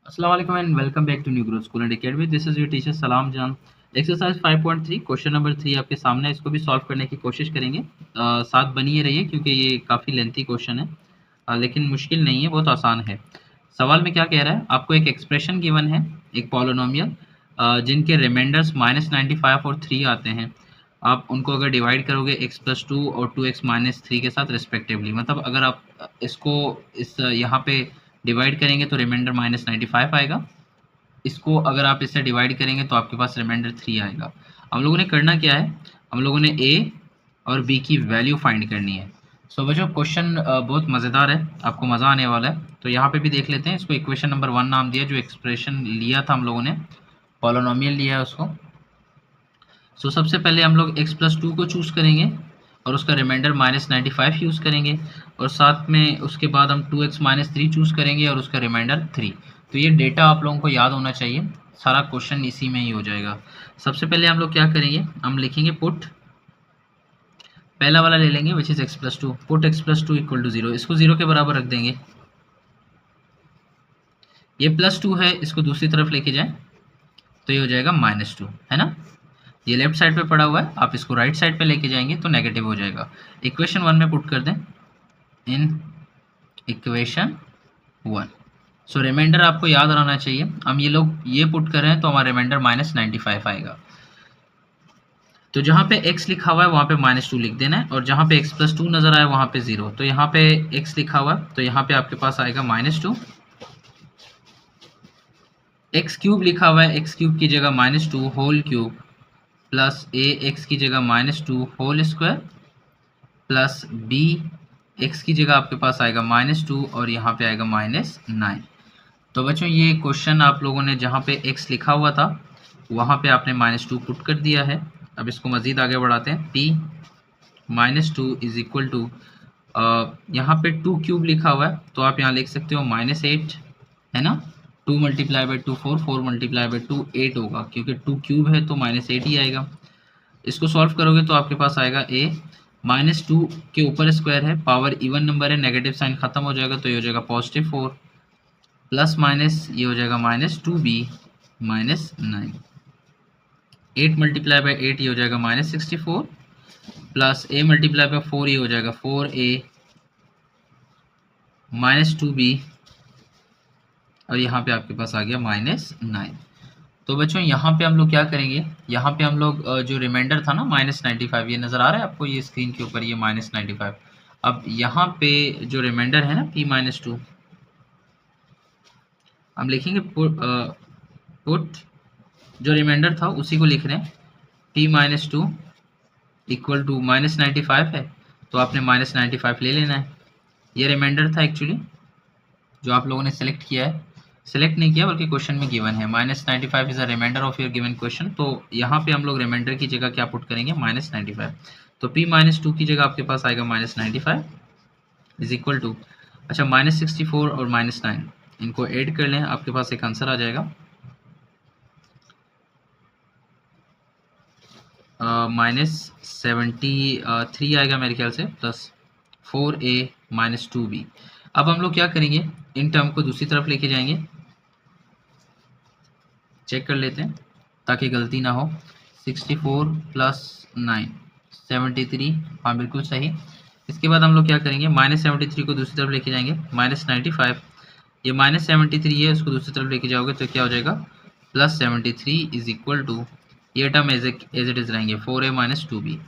Assalamu alaikum and welcome back to New Growth School and Academy. This is your teacher Salam Jan. Exercise 5.3 question number 3 आपके सामने है। इसको भी solve करने की कोशिश करेंगे। साथ बनिए रहिए क्योंकि ये काफ़ी लेंथी क्वेश्चन है, लेकिन मुश्किल नहीं है, बहुत आसान है। सवाल में क्या कह रहा है, आपको एक एक्सप्रेशन गिवन है, एक पॉलिनोमियल जिनके रिमाइंडर्स -95 और 3 आते हैं। आप उनको अगर डिवाइड करोगे x+2 और 2x-3 के साथ रिस्पेक्टिवली, मतलब अगर आप इसको इस यहाँ पे डिवाइड करेंगे तो रिमाइंडर -95 आएगा। इसको अगर आप इससे डिवाइड करेंगे तो आपके पास रिमाइंडर 3 आएगा। हम लोगों ने करना क्या है, हम लोगों ने ए और बी की वैल्यू फाइंड करनी है। सो बच्चों क्वेश्चन बहुत मज़ेदार है, आपको मज़ा आने वाला है। तो यहाँ पे भी देख लेते हैं। इसको इक्वेशन नंबर 1 नाम दिया, जो एक्सप्रेशन लिया था हम लोगों ने, पॉलिनोमियल लिया है उसको। सो सबसे पहले हम लोग x+2 को चूज़ करेंगे और उसका रिमाइंडर -95 यूज़ करेंगे, और साथ में उसके बाद हम 2x-3 चूज़ करेंगे और उसका रिमाइंडर 3। तो ये डेटा आप लोगों को याद होना चाहिए, सारा क्वेश्चन इसी में ही हो जाएगा। सबसे पहले हम लोग क्या करेंगे, हम लिखेंगे पुट, पहला वाला ले लेंगे which is x+2, put x+2 equal to 0, इसको 0 के बराबर रख देंगे। ये +2 है, इसको दूसरी तरफ लेके जाएं तो ये हो जाएगा -2, है ना। ये लेफ्ट साइड पे पड़ा हुआ है, आप इसको राइट साइड पे लेके जाएंगे तो नेगेटिव हो जाएगा। इक्वेशन 1 में पुट कर दें, इन इक्वेशन 1। सो रिमाइंडर आपको याद रहना चाहिए। हम ये लोग ये पुट कर रहे हैं तो हमारा रिमाइंडर -95 आएगा। तो जहाँ पे x लिखा हुआ है वहाँ पे -2 लिख देना है, और जहाँ पे x+2 नज़र आए वहाँ पे 0। तो यहाँ पे x लिखा हुआ है तो यहाँ पे आपके पास आएगा -2। x³ लिखा हुआ है, x³ की जगह -2 whole cube plus a x की जगह -2 whole square plus b x की जगह आपके पास आएगा -2 और यहाँ पे आएगा -9। तो बच्चों ये क्वेश्चन आप लोगों ने जहाँ पे x लिखा हुआ था वहाँ पे आपने -2 पुट कर दिया है। अब इसको मज़ीद आगे बढ़ाते हैं। p -2 इज इक्वल टू, यहाँ पे 2³ लिखा हुआ है तो आप यहाँ लिख सकते हो -8, है ना। 2 मल्टीप्लाई बाई 2 4, 4 मल्टीप्लाई बाई 2 8 होगा, क्योंकि 2³ है तो -8 ही आएगा। इसको सॉल्व करोगे तो आपके पास आएगा a, -2 के ऊपर स्क्वायर है, पावर इवन नंबर है, नेगेटिव साइन खत्म हो जाएगा तो ये हो जाएगा +4 प्लस माइनस ये हो जाएगा -2b -9। 8 मल्टीप्लाई बाई 8 ये हो जाएगा -64 प्लस a मल्टीप्लाई बाई 4 ये हो जाएगा 4a -2b, और यहाँ पे आपके पास आ गया -9। तो बच्चों यहाँ पे हम लोग क्या करेंगे, यहाँ पे हम लोग जो रिमाइंडर था ना -95, ये नज़र आ रहा है आपको, ये स्क्रीन के ऊपर ये -95। अब यहाँ पे जो रिमाइंडर है ना p-2, हम लिखेंगे पुट जो रिमाइंडर था उसी को लिख रहे हैं, p-2 इक्वल टू -95 है तो आपने -95 ले लेना है। ये रिमाइंडर था एक्चुअली जो आप लोगों ने सेलेक्ट किया है, सेलेक्ट नहीं किया बल्कि क्वेश्चन में गिवन है। -95 is a reminder of your given question. तो यहाँ पे हम लोग रिमाइंडर की जगह क्या पुट करेंगे, -95। तो p-2 की जगह आपके पास आएगा -95 इज इक्वल टू, अच्छा -64 और -9 इनको ऐड कर लें, आपके पास एक आंसर आ जाएगा -73 आएगा मेरे ख्याल से, प्लस 4a -2b। अब हम लोग क्या करेंगे, इन टर्म को दूसरी तरफ लेके जाएंगे, चेक कर लेते हैं ताकि गलती ना हो। 64 प्लस 9 73, हाँ बिल्कुल सही। इसके बाद हम लोग क्या करेंगे, -73 को दूसरी तरफ लेके जाएंगे, -95, ये -73 है, उसको दूसरी तरफ लेके जाओगे तो क्या हो जाएगा +73 इज इक्वल टू, ये टर्म एज इट इज रहेंगे 4a -2b।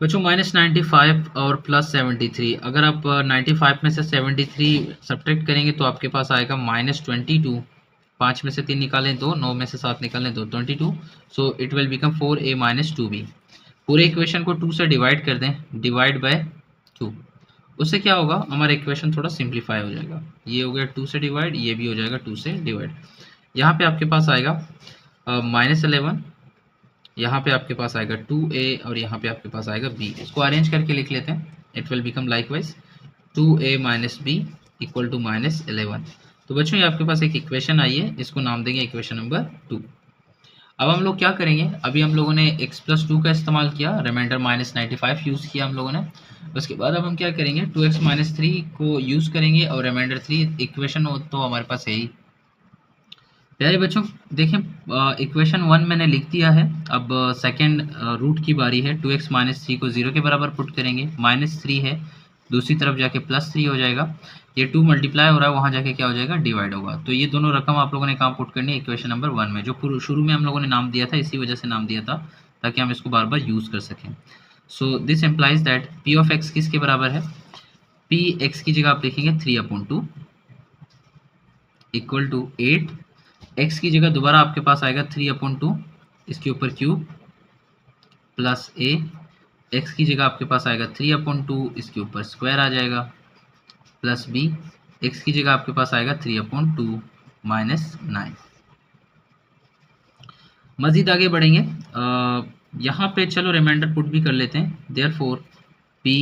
बच्चों -95 और +73, अगर आप 95 में से 73 सब्ट्रैक्ट करेंगे तो आपके पास आएगा -22। 5 में से 3 निकालें 2, 9 में से 7 निकालें 2, 22। So it will become 4a -2b। पूरे इक्वेशन को 2 से डिवाइड कर दें, डिवाइड बाय 2, उससे क्या होगा, हमारा इक्वेशन थोड़ा सिंप्लीफाई हो जाएगा। ये हो गया 2 से डिवाइड, ये भी हो जाएगा 2 से डिवाइड। यहाँ पे आपके पास आएगा -11, यहाँ पे आपके पास आएगा 2a और यहाँ पे आपके पास आएगा b। इसको अरेंज करके लिख लेते हैं, it will become likewise 2a - b equal to -11। तो बच्चों ये आपके पास एक इक्वेशन आई है, इसको नाम देंगे इक्वेशन नंबर 2। अब हम लोग क्या करेंगे, अभी हम लोगों ने x+2 का इस्तेमाल किया, रिमाइंडर -95 यूज़ किया हम लोगों ने। उसके बाद अब हम क्या करेंगे, 2x-3 को यूज़ करेंगे और रिमाइंडर 3 इक्वेशन हो तो हमारे पास है ही। प्यारे बच्चों देखें, इक्वेशन 1 मैंने लिख दिया है। अब सेकंड रूट की बारी है। 2x-3 को 0 के बराबर पुट करेंगे, -3 है, दूसरी तरफ जाके +3 हो जाएगा। ये 2 मल्टीप्लाई हो रहा है, वहाँ जाके क्या हो जाएगा, डिवाइड होगा। तो ये दोनों रकम आप लोगों ने कहाँ पुट करनी है, इक्वेशन नंबर 1 में, जो शुरू में हम लोगों ने नाम दिया था, इसी वजह से नाम दिया था ताकि हम इसको बार बार यूज़ कर सकें। So this implies that P of x किसके बराबर है, पी एक्स की जगह आप लिखेंगे 3/2 इक्वल टू 8, एक्स की जगह दोबारा आपके पास आएगा 3/2, इसके ऊपर क्यूब प्लस ए, एक्स की जगह आपके पास आएगा 3/2, इसके ऊपर स्क्वायर आ जाएगा, प्लस बी, एक्स की जगह आपके पास आएगा 3/2 -9। मज़ीद आगे बढ़ेंगे, यहाँ पे चलो रिमाइंडर पुट भी कर लेते हैं। Therefore P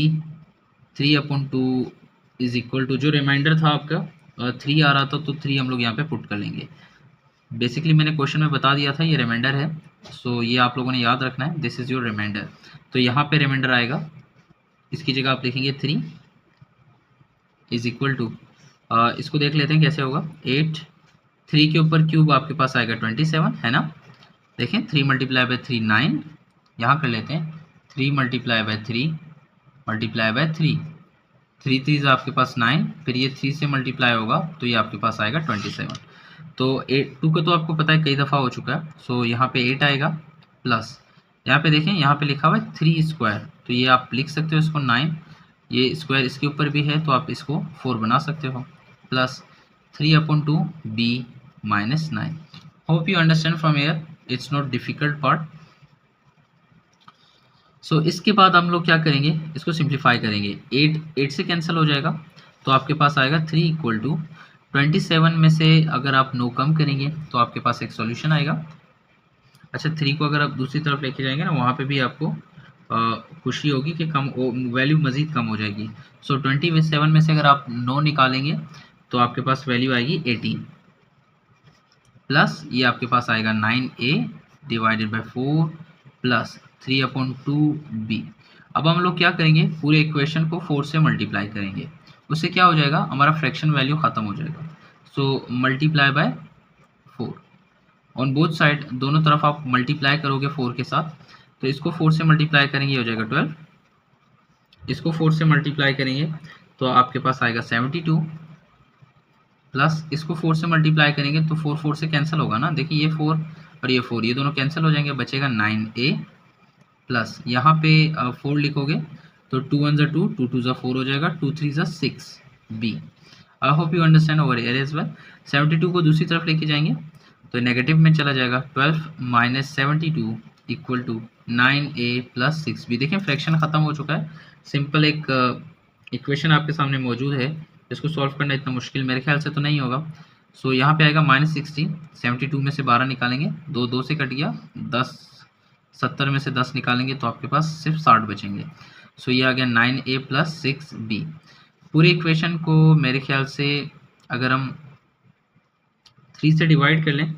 3/2 is equal to, जो रिमाइंडर था आपका 3 आ रहा था तो 3 हम लोग यहाँ पे पुट कर लेंगे। बेसिकली मैंने क्वेश्चन में बता दिया था ये रिमाइंडर है, सो ये आप लोगों ने याद रखना है, दिस इज़ योर रिमाइंडर। तो यहाँ पे रिमाइंडर आएगा, इसकी जगह आप लिखेंगे 3 इज इक्वल टू, इसको देख लेते हैं कैसे होगा। 8, 3 के ऊपर क्यूब आपके पास आएगा 27, है ना। देखें 3 मल्टीप्लाई बाय 3 9, यहाँ कर लेते हैं 3 मल्टीप्लाई बाय 3 मल्टीप्लाई बाय 3, 3 3 आपके पास 9, फिर ये 3 से मल्टीप्लाई होगा तो ये आपके पास आएगा 27। तो 8 2 का तो आपको पता है कई दफ़ा हो चुका है, सो यहाँ पे 8 आएगा, प्लस यहाँ पे देखें, यहाँ पे लिखा हुआ है 3 स्क्वायर, तो ये आप लिख सकते हो इसको 9, ये स्क्वायर इसके ऊपर भी है तो आप इसको 4 बना सकते हो, plus 3/2 b -9। Hope you understand from here, it's not difficult part. So इसके बाद हम लोग क्या करेंगे, इसको सिंप्लीफाई करेंगे। 8 से कैंसिल हो जाएगा तो आपके पास आएगा 3 इक्वल टू 27 में से अगर आप 9 कम करेंगे तो आपके पास एक सॉल्यूशन आएगा। अच्छा 3 को अगर आप दूसरी तरफ लेके जाएंगे ना, वहाँ पे भी आपको खुशी होगी कि कम वैल्यू मज़ीद कम हो जाएगी। सो 27 में से अगर आप 9 निकालेंगे तो आपके पास वैल्यू आएगी 18, प्लस ये आपके पास आएगा 9a divided by 4 plus 3/2b। अब हम लोग क्या करेंगे, पूरे इक्वेशन को 4 से मल्टीप्लाई करेंगे, उससे क्या हो जाएगा, हमारा फ्रैक्शन वैल्यू ख़त्म हो जाएगा। So multiply by 4 on both side, दोनों तरफ आप मल्टीप्लाई करोगे 4 के साथ, तो इसको 4 से मल्टीप्लाई करेंगे हो जाएगा 12, इसको 4 से मल्टीप्लाई करेंगे तो आपके पास आएगा 72, प्लस इसको 4 से मल्टीप्लाई करेंगे तो 4 4 से कैंसिल होगा ना, देखिए ये 4 और ये 4, ये दोनों कैंसिल हो जाएंगे, बचेगा 9a, प्लस यहाँ पे 4 लिखोगे तो 2 1 ज़ा 2, 2 2 ज़ा 4 हो जाएगा, 2 3 ज़ा 6b। I hope you understand over here as well. 72 को दूसरी तरफ लेके जाएंगे तो नेगेटिव में चला जाएगा, 12 minus 72 equal to 9a plus 6b। देखें फ्रैक्शन ख़त्म हो चुका है, सिंपल एक इक्वेशन आपके सामने मौजूद है, इसको सॉल्व करना इतना मुश्किल मेरे ख्याल से तो नहीं होगा। सो यहाँ पे आएगा -60, 72 में से 12 निकालेंगे, 2 2 से कट गया, 10 70 में से 10 निकालेंगे तो आपके पास सिर्फ 60 बचेंगे। सो ये आ गया 9a प्लस 6b। पूरे इक्वेशन को मेरे ख्याल से अगर हम 3 से डिवाइड कर लें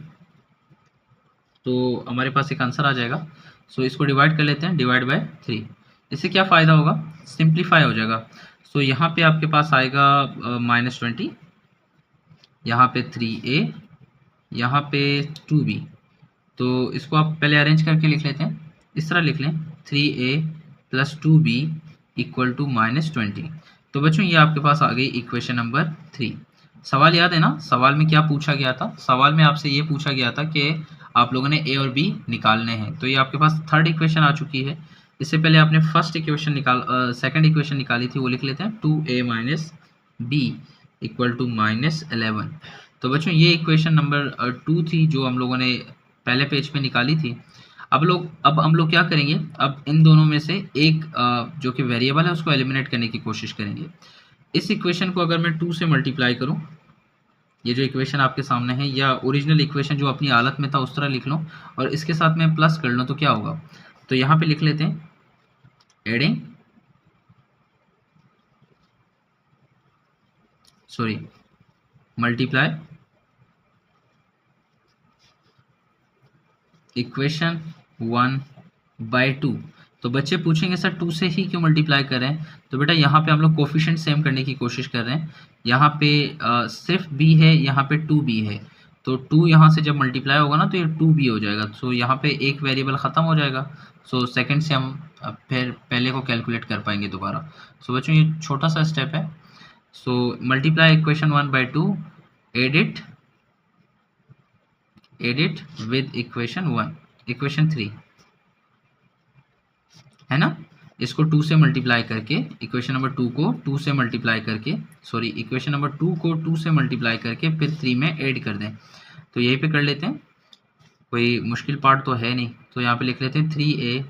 तो हमारे पास एक आंसर आ जाएगा। सो इसको डिवाइड कर लेते हैं, डिवाइड बाय 3, इससे क्या फ़ायदा होगा, सिंप्लीफाई हो जाएगा। सो यहाँ पे आपके पास आएगा -20, यहाँ पे 3a, यहाँ पे 2b। तो इसको आप पहले अरेंज करके लिख लेते हैं, इस तरह लिख लें 3a plus 2b equal to -20। तो बच्चों ये आपके पास आ गई इक्वेशन नंबर 3। सवाल याद है ना, सवाल में क्या पूछा गया था, सवाल में आपसे ये पूछा गया था कि आप लोगों ने ए और बी निकालने हैं, तो ये आपके पास थर्ड इक्वेशन आ चुकी है। इससे पहले आपने फर्स्ट इक्वेशन सेकंड इक्वेशन निकाली थी, वो लिख लेते हैं 2a minus B equal to -11। तो बच्चों ये इक्वेशन नंबर 2 थी जो हम लोगों ने पहले पेज पे निकाली थी। अब हम लोग क्या करेंगे, अब इन दोनों में से एक जो कि वेरिएबल है उसको एलिमिनेट करने की कोशिश करेंगे। इस इक्वेशन को अगर मैं 2 से मल्टीप्लाई करूं, ये जो इक्वेशन आपके सामने है, या ओरिजिनल इक्वेशन जो अपनी हालत में था उस तरह लिख लो और इसके साथ में प्लस कर लो तो क्या होगा, तो यहाँ पे लिख लेते हैं एडिंग, सॉरी मल्टीप्लाई इक्वेशन 1/2। तो बच्चे पूछेंगे सर 2 से ही क्यों मल्टीप्लाई कर रहे हैं? तो बेटा यहाँ पे हम लोग कोफिशिएंट सेम करने की कोशिश कर रहे हैं। यहाँ पे सिर्फ b है, यहाँ पे 2b है, तो 2 यहाँ से जब मल्टीप्लाई होगा ना तो ये 2b हो जाएगा। सो यहाँ पे एक वेरिएबल ख़त्म हो जाएगा। सो सेकंड से हम फिर पहले को कैलकुलेट कर पाएंगे दोबारा। सो बच्चों ये छोटा सा स्टेप है। So multiply equation 1/2, add it with equation 3, है ना। इसको 2 से मल्टीप्लाई करके इक्वेशन नंबर 2 को 2 से मल्टीप्लाई करके, सॉरी इक्वेशन नंबर 2 को 2 से मल्टीप्लाई करके फिर 3 में ऐड कर दें। तो यहीं पे कर लेते हैं, कोई मुश्किल पार्ट तो है नहीं। तो यहाँ पे लिख लेते हैं 3a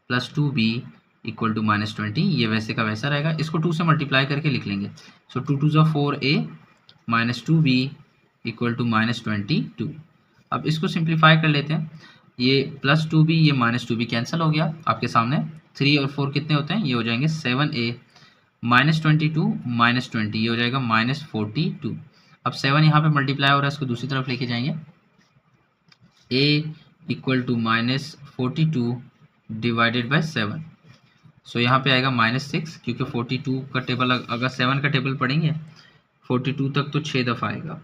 + 2b = -20। ये वैसे का वैसा रहेगा, इसको 2 से मल्टीप्लाई करके लिख लेंगे। सो 2 2 = 4a -2b = -22। अब इसको सिंप्लीफाई कर लेते हैं। ये +2b ये -2b कैंसिल हो गया आपके सामने। 3 और 4 कितने होते हैं? ये हो जाएंगे 7a -22 -20, ये हो जाएगा -42। अब 7 यहाँ पे मल्टीप्लाई हो रहा है, इसको दूसरी तरफ लेके जाएंगे। a = -42 divided by 7। सो यहाँ पे आएगा -6, क्योंकि 42 का टेबल अगर 7 का टेबल पढ़ेंगे 42 तक तो 6 दफ़ा आएगा,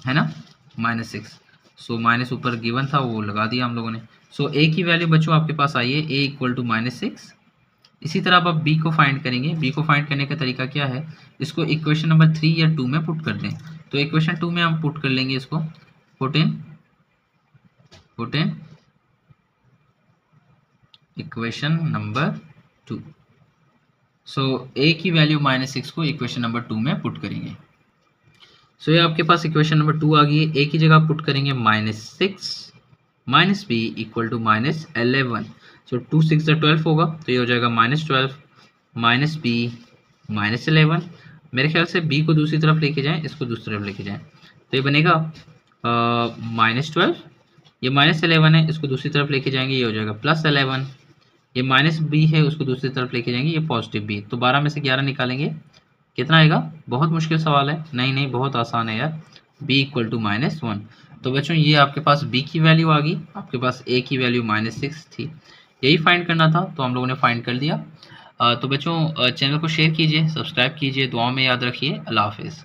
है ना, -6। सो माइनस ऊपर गिवन था वो लगा दिया हम लोगों ने। सो a की वैल्यू बच्चों आपके पास आई है, a = -6। इसी तरह अब आप b को फाइंड करेंगे। b को फाइंड करने का तरीका क्या है? इसको इक्वेशन नंबर 3 या 2 में पुट कर दें। तो इक्वेशन 2 में हम पुट कर लेंगे इसको, put in equation number 2। So a की वैल्यू -6 को इक्वेशन नंबर 2 में पुट करेंगे। सो ये आपके पास इक्वेशन नंबर 2 आ गई है। a की जगह पुट करेंगे -6 -b = -11। सो 2 6 12 होगा, तो ये हो जाएगा -12 -b -11। मेरे ख्याल से b को दूसरी तरफ लेके जाएं, इसको दूसरी तरफ लेके जाएं, तो ये बनेगा -12, ये -11 है, इसको दूसरी तरफ लेके जाएंगे, ये हो जाएगा +11। ये -b है, उसको दूसरी तरफ लेके जाएंगे, ये +b। तो 12 में से 11 निकालेंगे, कितना आएगा? बहुत मुश्किल सवाल है। नहीं बहुत आसान है यार। b = -1। तो बच्चों ये आपके पास b की वैल्यू आ गई, आपके पास a की वैल्यू -6 थी, यही फाइंड करना था, तो हम लोगों ने फाइंड कर दिया। तो बच्चों चैनल को शेयर कीजिए, सब्सक्राइब कीजिए, दुआओं में याद रखिए। अल्लाह हाफिज़।